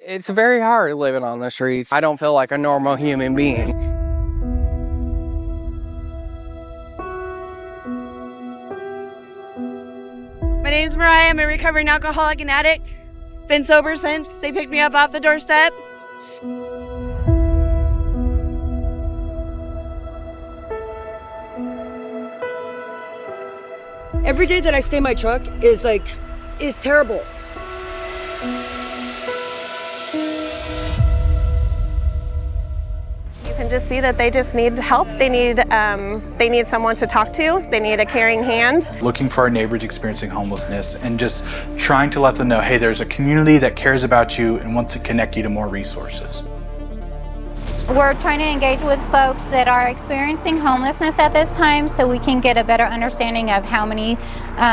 It's very hard living on the streets. I don't feel like a normal human being. My name's Mariah. I'm a recovering alcoholic and addict. Been sober since they picked me up off the doorstep. Every day that I stay in my truck is terrible. You can just see that they just need help. They need someone to talk to. They need a caring hand. Looking for our neighbors experiencing homelessness and just trying to let them know, hey, there's a community that cares about you and wants to connect you to more resources. We're trying to engage with folks that are experiencing homelessness at this time so we can get a better understanding of how many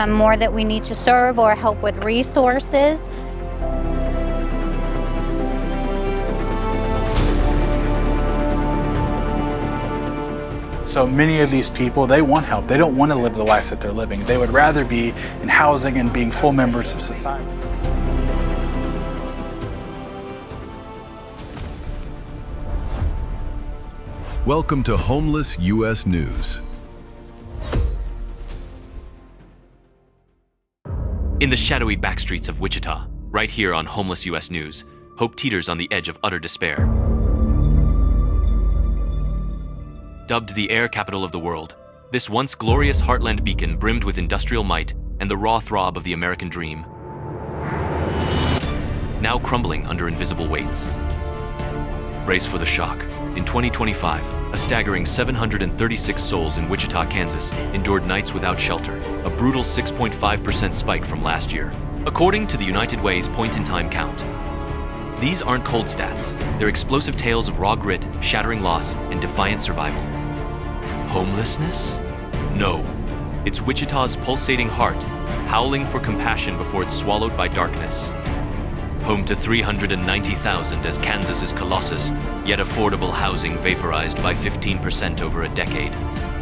more that we need to serve or help with resources. So many of these people, they want help. They don't want to live the life that they're living. They would rather be in housing and being full members of society. Welcome to Homeless U.S. News. In the shadowy backstreets of Wichita, right here on Homeless U.S. News, hope teeters on the edge of utter despair. Dubbed the air capital of the world, this once glorious heartland beacon brimmed with industrial might and the raw throb of the American dream, now crumbling under invisible weights. Brace for the shock. In 2025, a staggering 736 souls in Wichita, Kansas, endured nights without shelter, a brutal 6.5% spike from last year, according to the United Way's point-in-time count. These aren't cold stats. They're explosive tales of raw grit, shattering loss, and defiant survival. Homelessness? No. It's Wichita's pulsating heart, howling for compassion before it's swallowed by darkness. Home to 390,000 as Kansas's colossus, yet affordable housing vaporized by 15% over a decade.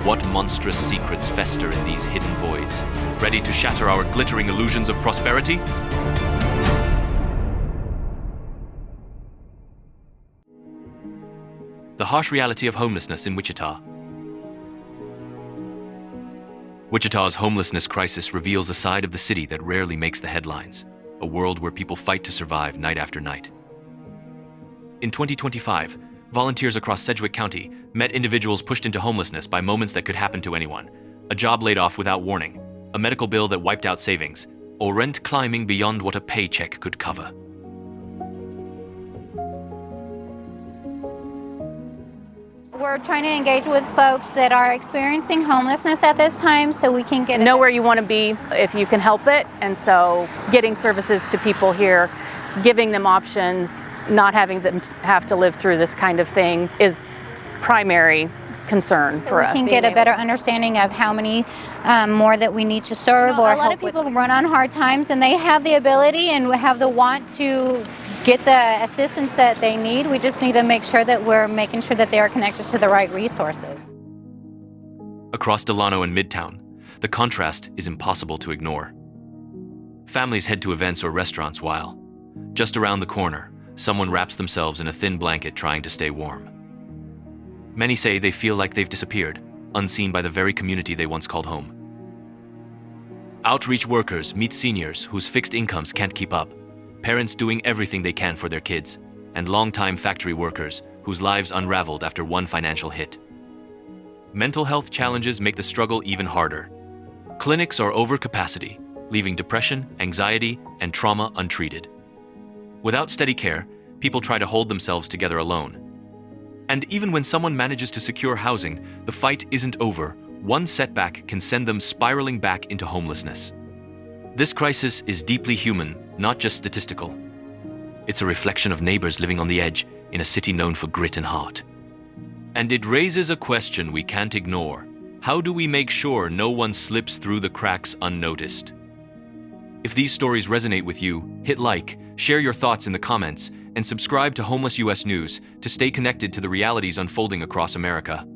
What monstrous secrets fester in these hidden voids? Ready to shatter our glittering illusions of prosperity? The harsh reality of homelessness in Wichita. Wichita's homelessness crisis reveals a side of the city that rarely makes the headlines. A world where people fight to survive night after night. In 2025, volunteers across Sedgwick County met individuals pushed into homelessness by moments that could happen to anyone. A job laid off without warning, a medical bill that wiped out savings, or rent climbing beyond what a paycheck could cover. We're trying to engage with folks that are experiencing homelessness at this time so we can get know where you want to be if you can help it, and so getting services to people here, giving them options, not having them have to live through this kind of thing is primary concern for us. We can get a better understanding of how many more that we need to serve or help. A lot of people run on hard times and they have the ability and have the want to get the assistance that they need. We just need to make sure that we're making sure that they are connected to the right resources. Across Delano and Midtown, the contrast is impossible to ignore. Families head to events or restaurants while, just around the corner, someone wraps themselves in a thin blanket trying to stay warm. Many say they feel like they've disappeared, unseen by the very community they once called home. Outreach workers meet seniors whose fixed incomes can't keep up, parents doing everything they can for their kids, and longtime factory workers whose lives unraveled after one financial hit. Mental health challenges make the struggle even harder. Clinics are over capacity, leaving depression, anxiety, and trauma untreated. Without steady care, people try to hold themselves together alone. And even when someone manages to secure housing, the fight isn't over. One setback can send them spiraling back into homelessness. This crisis is deeply human, not just statistical. It's a reflection of neighbors living on the edge in a city known for grit and heart. And it raises a question we can't ignore. How do we make sure no one slips through the cracks unnoticed? If these stories resonate with you, hit like, share your thoughts in the comments, and subscribe to Homeless U.S. News to stay connected to the realities unfolding across America.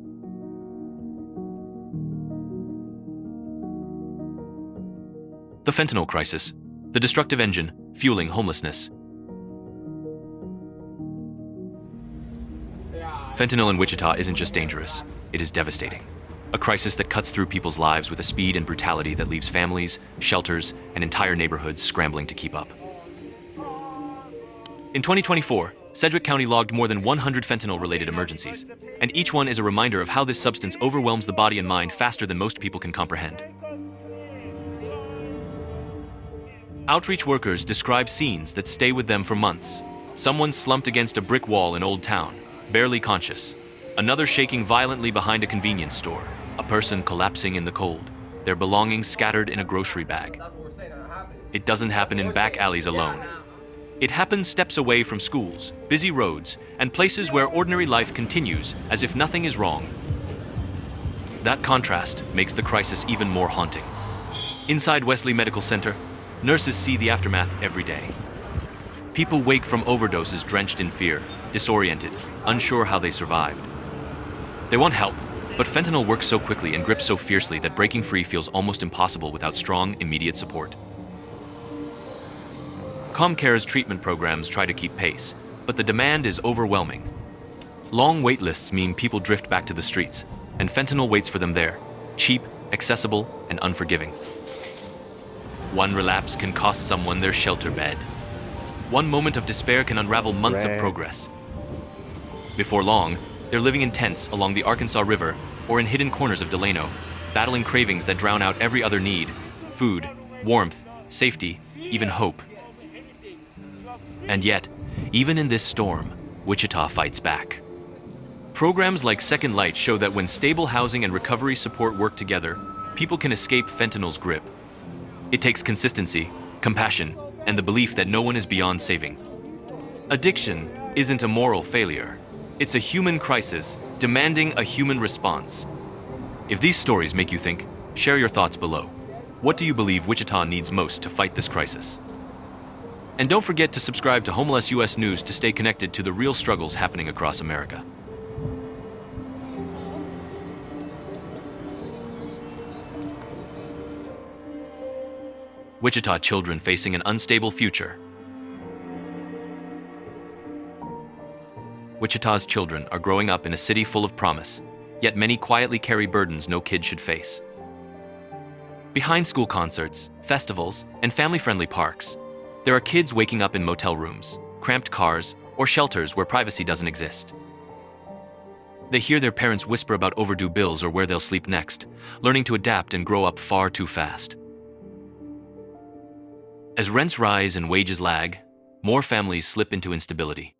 The fentanyl crisis, the destructive engine fueling homelessness. Fentanyl in Wichita isn't just dangerous, it is devastating. A crisis that cuts through people's lives with a speed and brutality that leaves families, shelters, and entire neighborhoods scrambling to keep up. In 2024, Sedgwick County logged more than 100 fentanyl-related emergencies, and each one is a reminder of how this substance overwhelms the body and mind faster than most people can comprehend. Outreach workers describe scenes that stay with them for months. Someone slumped against a brick wall in Old Town, barely conscious. Another shaking violently behind a convenience store. A person collapsing in the cold, their belongings scattered in a grocery bag. It doesn't happen in back alleys alone. It happens steps away from schools, busy roads, and places where ordinary life continues as if nothing is wrong. That contrast makes the crisis even more haunting. Inside Wesley Medical Center, nurses see the aftermath every day. People wake from overdoses drenched in fear, disoriented, unsure how they survived. They want help, but fentanyl works so quickly and grips so fiercely that breaking free feels almost impossible without strong, immediate support. ComCare's treatment programs try to keep pace, but the demand is overwhelming. Long wait lists mean people drift back to the streets, and fentanyl waits for them there, cheap, accessible, and unforgiving. One relapse can cost someone their shelter bed. One moment of despair can unravel months of progress. Before long, they're living in tents along the Arkansas River or in hidden corners of Delano, battling cravings that drown out every other need: food, warmth, safety, even hope. And yet, even in this storm, Wichita fights back. Programs like Second Light show that when stable housing and recovery support work together, people can escape fentanyl's grip. It takes consistency, compassion, and the belief that no one is beyond saving. Addiction isn't a moral failure. It's a human crisis demanding a human response. If these stories make you think, share your thoughts below. What do you believe Wichita needs most to fight this crisis? And don't forget to subscribe to Homeless US News to stay connected to the real struggles happening across America. Wichita children facing an unstable future. Wichita's children are growing up in a city full of promise, yet many quietly carry burdens no kid should face. Behind school concerts, festivals, and family-friendly parks, there are kids waking up in motel rooms, cramped cars, or shelters where privacy doesn't exist. They hear their parents whisper about overdue bills or where they'll sleep next, learning to adapt and grow up far too fast. As rents rise and wages lag, more families slip into instability.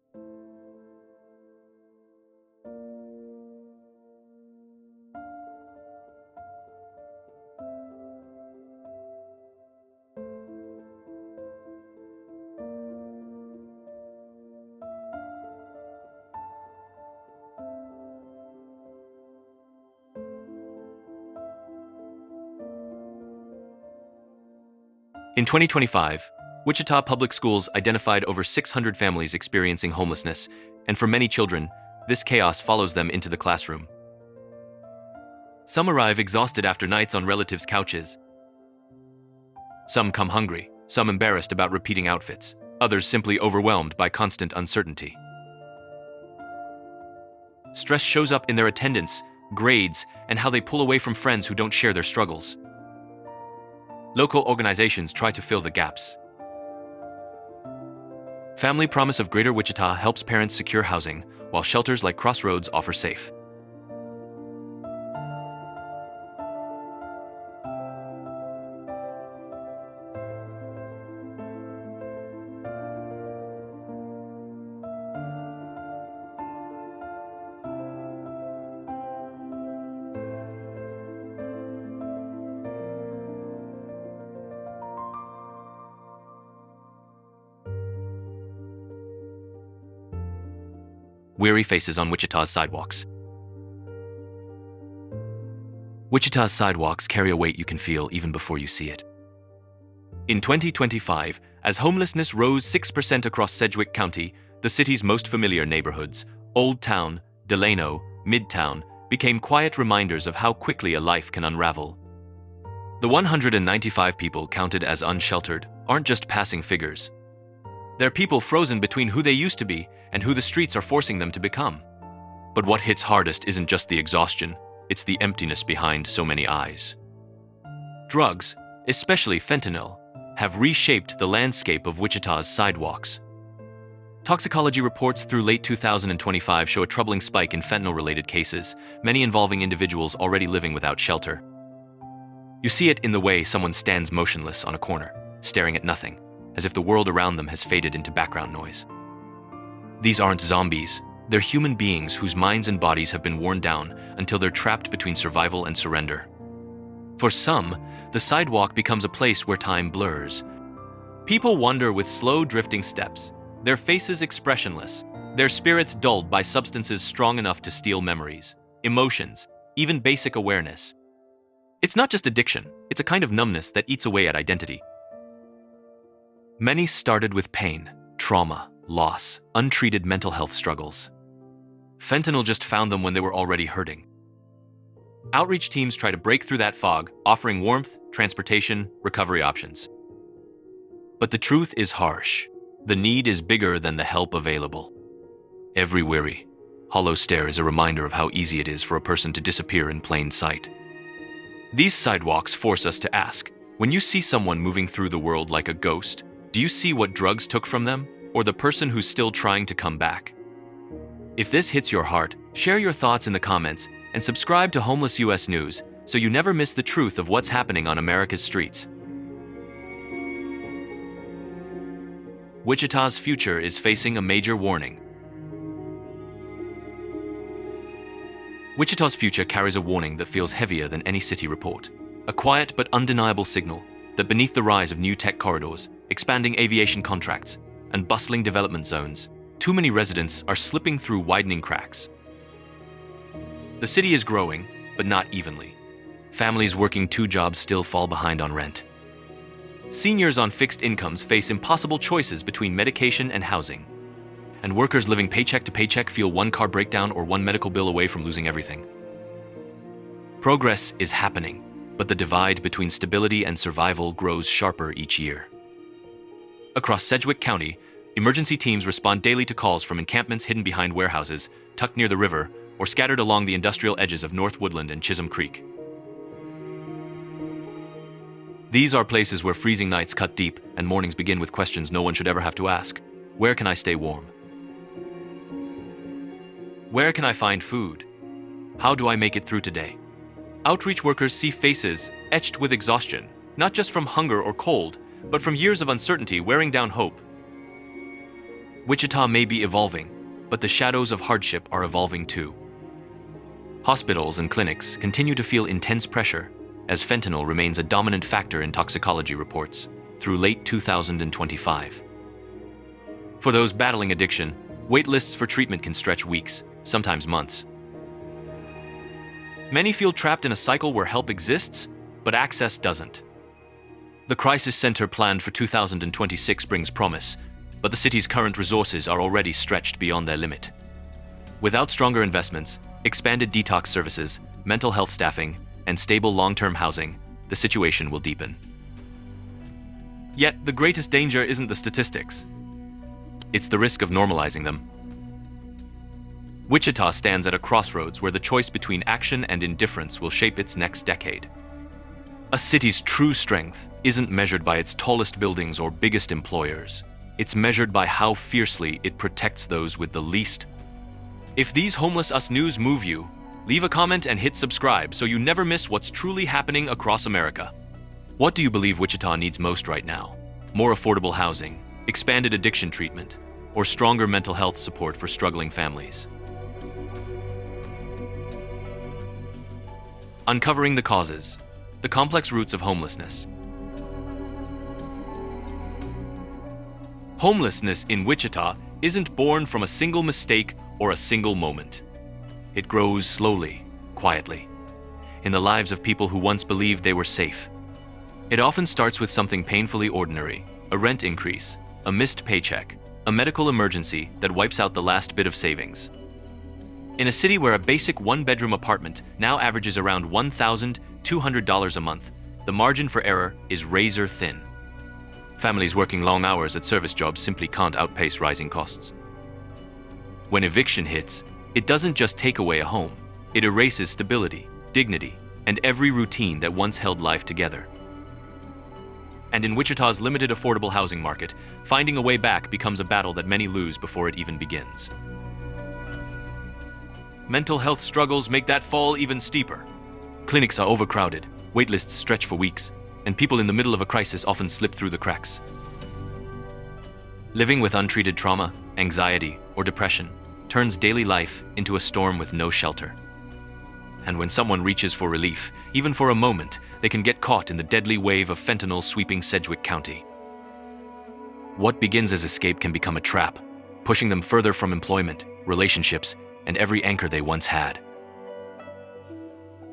In 2025, Wichita Public Schools identified over 600 families experiencing homelessness, and for many children, this chaos follows them into the classroom. Some arrive exhausted after nights on relatives' couches. Some come hungry, some embarrassed about repeating outfits, others simply overwhelmed by constant uncertainty. Stress shows up in their attendance, grades, and how they pull away from friends who don't share their struggles. Local organizations try to fill the gaps. Family Promise of Greater Wichita helps parents secure housing, while shelters like Crossroads offer safe. Weary faces on Wichita's sidewalks. Wichita's sidewalks carry a weight you can feel even before you see it. In 2025, as homelessness rose 6% across Sedgwick County, the city's most familiar neighborhoods, Old Town, Delano, Midtown, became quiet reminders of how quickly a life can unravel. The 195 people counted as unsheltered aren't just passing figures. They're people frozen between who they used to be and who the streets are forcing them to become. But what hits hardest isn't just the exhaustion, it's the emptiness behind so many eyes. Drugs, especially fentanyl, have reshaped the landscape of Wichita's sidewalks. Toxicology reports through late 2025 show a troubling spike in fentanyl-related cases, many involving individuals already living without shelter. You see it in the way someone stands motionless on a corner, staring at nothing, as if the world around them has faded into background noise. These aren't zombies, they're human beings whose minds and bodies have been worn down until they're trapped between survival and surrender. For some, the sidewalk becomes a place where time blurs. People wander with slow drifting steps, their faces expressionless, their spirits dulled by substances strong enough to steal memories, emotions, even basic awareness. It's not just addiction, it's a kind of numbness that eats away at identity. Many started with pain, trauma, loss, untreated mental health struggles. Fentanyl just found them when they were already hurting. Outreach teams try to break through that fog, offering warmth, transportation, recovery options. But the truth is harsh. The need is bigger than the help available. Every weary, hollow stare is a reminder of how easy it is for a person to disappear in plain sight. These sidewalks force us to ask, when you see someone moving through the world like a ghost, do you see what drugs took from them, or the person who's still trying to come back? If this hits your heart, share your thoughts in the comments and subscribe to Homeless US News so you never miss the truth of what's happening on America's streets. Wichita's future is facing a major warning. Wichita's future carries a warning that feels heavier than any city report. A quiet but undeniable signal that beneath the rise of new tech corridors, expanding aviation contracts, and bustling development zones, too many residents are slipping through widening cracks. The city is growing, but not evenly. Families working 2 jobs still fall behind on rent. Seniors on fixed incomes face impossible choices between medication and housing. And workers living paycheck to paycheck feel 1 car breakdown or 1 medical bill away from losing everything. Progress is happening, but the divide between stability and survival grows sharper each year. Across Sedgwick County, emergency teams respond daily to calls from encampments hidden behind warehouses, tucked near the river, or scattered along the industrial edges of North Woodland and Chisholm Creek. These are places where freezing nights cut deep and mornings begin with questions no one should ever have to ask. Where can I stay warm? Where can I find food? How do I make it through today? Outreach workers see faces etched with exhaustion, not just from hunger or cold, but from years of uncertainty wearing down hope. Wichita may be evolving, but the shadows of hardship are evolving too. Hospitals and clinics continue to feel intense pressure as fentanyl remains a dominant factor in toxicology reports through late 2025. For those battling addiction, wait lists for treatment can stretch weeks, sometimes months. Many feel trapped in a cycle where help exists, but access doesn't. The crisis center planned for 2026 brings promise, but the city's current resources are already stretched beyond their limit. Without stronger investments, expanded detox services, mental health staffing, and stable long-term housing, the situation will deepen. Yet, the greatest danger isn't the statistics. It's the risk of normalizing them. Wichita stands at a crossroads where the choice between action and indifference will shape its next decade. A city's true strength isn't measured by its tallest buildings or biggest employers. It's measured by how fiercely it protects those with the least. If these Homeless US News move you, leave a comment and hit subscribe so you never miss what's truly happening across America. What do you believe Wichita needs most right now? More affordable housing, expanded addiction treatment, or stronger mental health support for struggling families? Uncovering the causes, the complex roots of homelessness. Homelessness in Wichita isn't born from a single mistake or a single moment. It grows slowly, quietly, in the lives of people who once believed they were safe. It often starts with something painfully ordinary, a rent increase, a missed paycheck, a medical emergency that wipes out the last bit of savings. In a city where a basic 1-bedroom apartment now averages around $1,200 a month, the margin for error is razor thin. Families working long hours at service jobs simply can't outpace rising costs. When eviction hits, It doesn't just take away a home, it erases stability, dignity, and every routine that once held life together. And in Wichita's limited affordable housing market, finding a way back becomes a battle that many lose before it even begins. Mental health struggles make that fall even steeper. Clinics are overcrowded, waitlists stretch for weeks, and people in the middle of a crisis often slip through the cracks. Living with untreated trauma, anxiety, or depression turns daily life into a storm with no shelter. And when someone reaches for relief, even for a moment, they can get caught in the deadly wave of fentanyl sweeping Sedgwick County. What begins as escape can become a trap, pushing them further from employment, relationships, and every anchor they once had.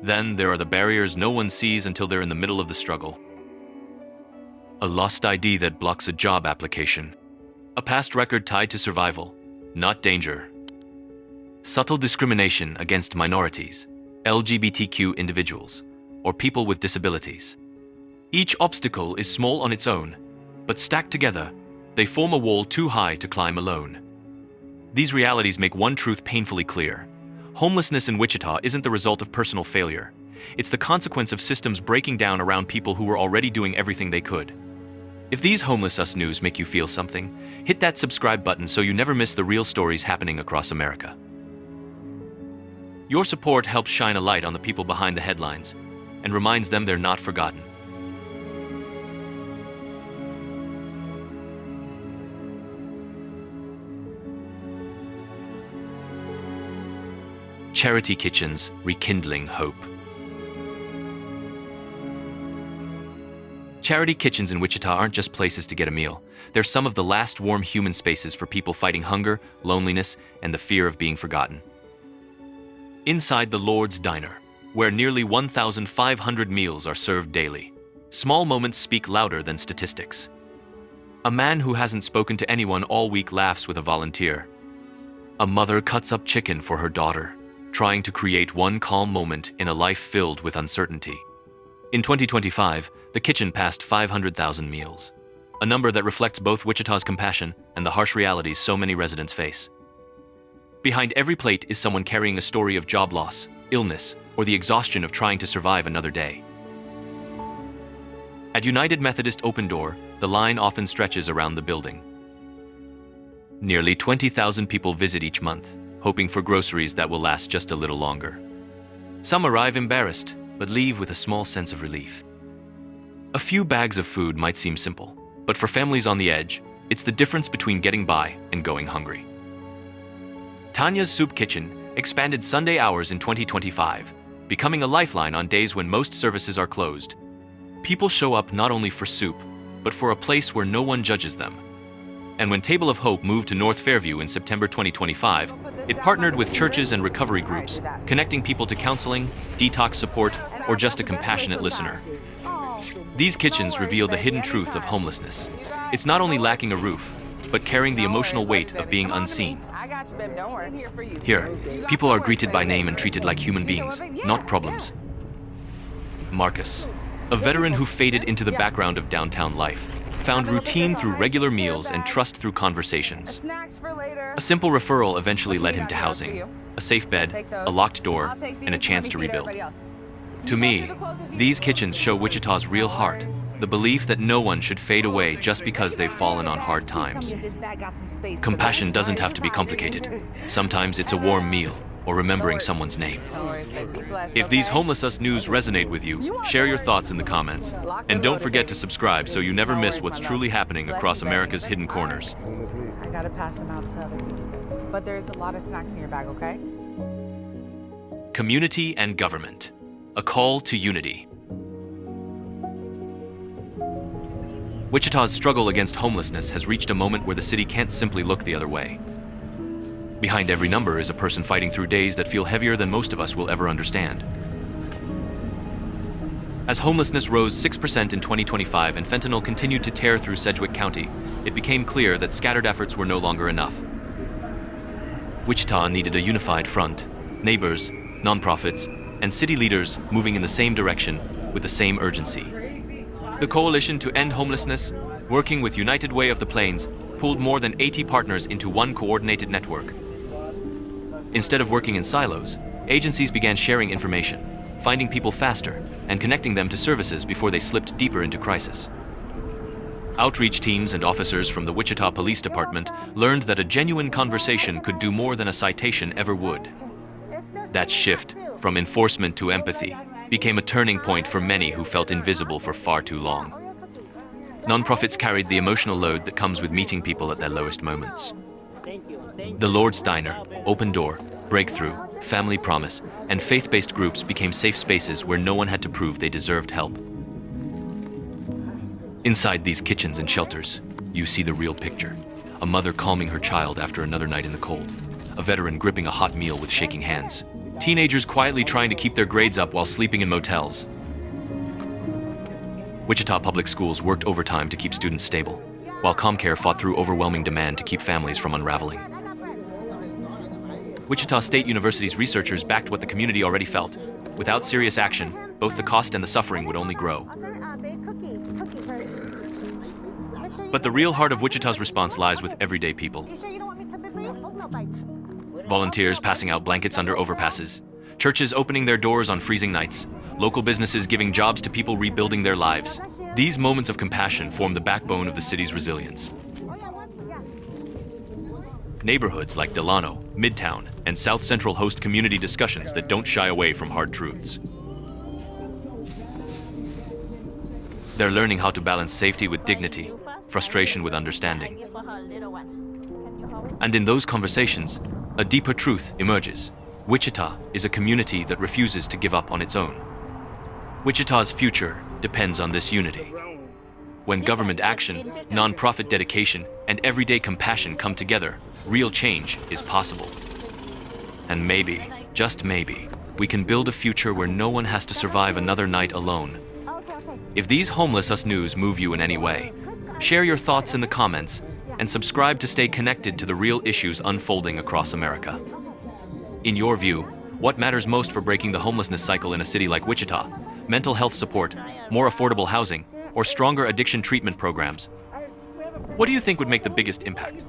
Then there are the barriers no one sees until they're in the middle of the struggle. A lost ID that blocks a job application. A past record tied to survival, not danger. Subtle discrimination against minorities, LGBTQ individuals, or people with disabilities. Each obstacle is small on its own, but stacked together, they form a wall too high to climb alone. These realities make one truth painfully clear. Homelessness in Wichita isn't the result of personal failure. It's the consequence of systems breaking down around people who were already doing everything they could. If these Homeless Us news make you feel something, hit that subscribe button so you never miss the real stories happening across America. Your support helps shine a light on the people behind the headlines and reminds them they're not forgotten. Charity kitchens rekindling hope. Charity kitchens in Wichita aren't just places to get a meal. They're some of the last warm human spaces for people fighting hunger, loneliness, and the fear of being forgotten. Inside the Lord's Diner, where nearly 1,500 meals are served daily, small moments speak louder than statistics. A man who hasn't spoken to anyone all week laughs with a volunteer. A mother cuts up chicken for her daughter, trying to create one calm moment in a life filled with uncertainty. In 2025, the kitchen passed 500,000 meals, a number that reflects both Wichita's compassion and the harsh realities so many residents face. Behind every plate is someone carrying a story of job loss, illness, or the exhaustion of trying to survive another day. At United Methodist Open Door, the line often stretches around the building. Nearly 20,000 people visit each month, hoping for groceries that will last just a little longer. Some arrive embarrassed, but leave with a small sense of relief. A few bags of food might seem simple, but for families on the edge, it's the difference between getting by and going hungry. Tanya's Soup Kitchen expanded Sunday hours in 2025, becoming a lifeline on days when most services are closed. People show up not only for soup, but for a place where no one judges them. And when Table of Hope moved to North Fairview in September 2025, it partnered with churches and recovery groups, connecting people to counseling, detox support, or just a compassionate listener. These kitchens reveal the hidden truth of homelessness. It's not only lacking a roof, but carrying the emotional weight of being unseen. Here, people are greeted by name and treated like human beings, not problems. Marcus, a veteran who faded into the background of downtown life, found routine through regular meals and trust through conversations. A simple referral eventually led him to housing, a safe bed, a locked door, and a chance to rebuild. To me, these kitchens show Wichita's real heart, the belief that no one should fade away just because they've fallen on hard times. Compassion doesn't have to be complicated. Sometimes it's a warm meal or remembering someone's name. If these Homeless Us news resonate with you, share your thoughts in the comments. And don't forget to subscribe so you never miss what's truly happening across America's hidden corners. I gotta pass them out to other people. But there's a lot of snacks in your bag, okay? Community and government. A call to unity. Wichita's struggle against homelessness has reached a moment where the city can't simply look the other way. Behind every number is a person fighting through days that feel heavier than most of us will ever understand. As homelessness rose 6% in 2025 and fentanyl continued to tear through Sedgwick County, it became clear that scattered efforts were no longer enough. Wichita needed a unified front, neighbors, nonprofits, and city leaders moving in the same direction with the same urgency. The Coalition to End Homelessness, working with United Way of the Plains, pulled more than 80 partners into one coordinated network. Instead of working in silos, agencies began sharing information, finding people faster, and connecting them to services before they slipped deeper into crisis. Outreach teams and officers from the Wichita Police Department learned that a genuine conversation could do more than a citation ever would. That shift from enforcement to empathy became a turning point for many who felt invisible for far too long. Nonprofits carried the emotional load that comes with meeting people at their lowest moments. The Lord's Diner, Open Door, Breakthrough, Family Promise, and faith-based groups became safe spaces where no one had to prove they deserved help. Inside these kitchens and shelters, you see the real picture. A mother calming her child after another night in the cold. A veteran gripping a hot meal with shaking hands. Teenagers quietly trying to keep their grades up while sleeping in motels. Wichita Public Schools worked overtime to keep students stable, while ComCare fought through overwhelming demand to keep families from unraveling. Wichita State University's researchers backed what the community already felt. Without serious action, both the cost and the suffering would only grow. But the real heart of Wichita's response lies with everyday people. Volunteers passing out blankets under overpasses, churches opening their doors on freezing nights, local businesses giving jobs to people rebuilding their lives. These moments of compassion form the backbone of the city's resilience. Neighborhoods like Delano, Midtown, and South Central host community discussions that don't shy away from hard truths. They're learning how to balance safety with dignity, frustration with understanding. And in those conversations, a deeper truth emerges. Wichita is a community that refuses to give up on its own. Wichita's future depends on this unity. When government action, nonprofit dedication, and everyday compassion come together, real change is possible. And maybe, just maybe, we can build a future where no one has to survive another night alone. If these Homelessness news move you in any way, share your thoughts in the comments and subscribe to stay connected to the real issues unfolding across America. In your view, what matters most for breaking the homelessness cycle in a city like Wichita? Mental health support, more affordable housing, or stronger addiction treatment programs? What do you think would make the biggest impact?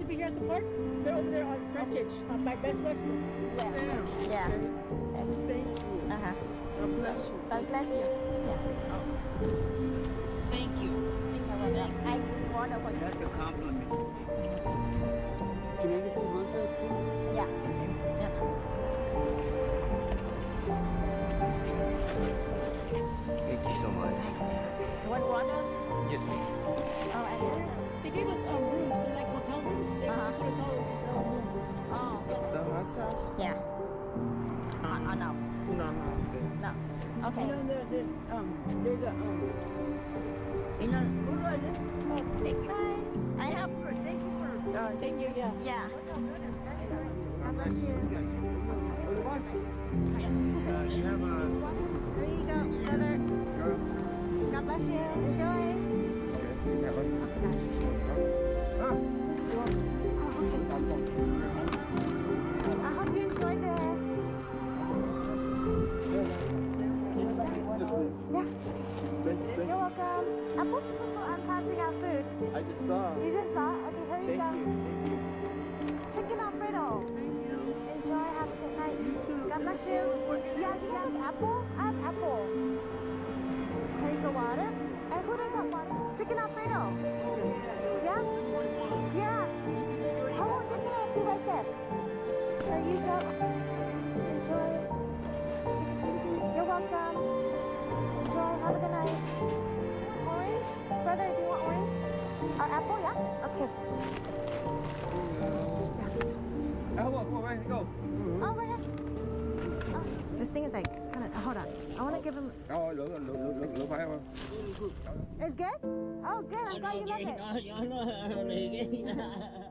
Thank you. That's a compliment. Can I get some water too? Yeah. Thank you so much. Want water? Yes, please. Oh, and They gave us rooms. They're like hotel rooms. They put us all in hotel room. oh, The hot sauce? yeah. No. No, okay. No. Okay. You know, there's who do I live? Oh, Thank you. I have. thank you, yeah. Yeah. God bless you. You have a... There you go, brother. God bless you. Enjoy. I hope you enjoy this. Yeah. You're welcome. I'm passing out food. I just saw. You just saw? Okay, here you go. Thank you. Chicken Alfredo. Thank you. Enjoy. Have a good night. You too. God bless you. Yes, apple? I have apple. Here you go, water. And who does that water? Chicken Alfredo. Yeah? Yeah. Hold on, get your apple right there. There you go. Enjoy. You're welcome. Enjoy. Have a good night. Orange? Brother, do you want orange? Or apple, yeah? Okay. Go. Oh, right here. Oh, this thing is like, kind of, hold on. I want to give him. It's good? Oh, good. I'm glad you love it.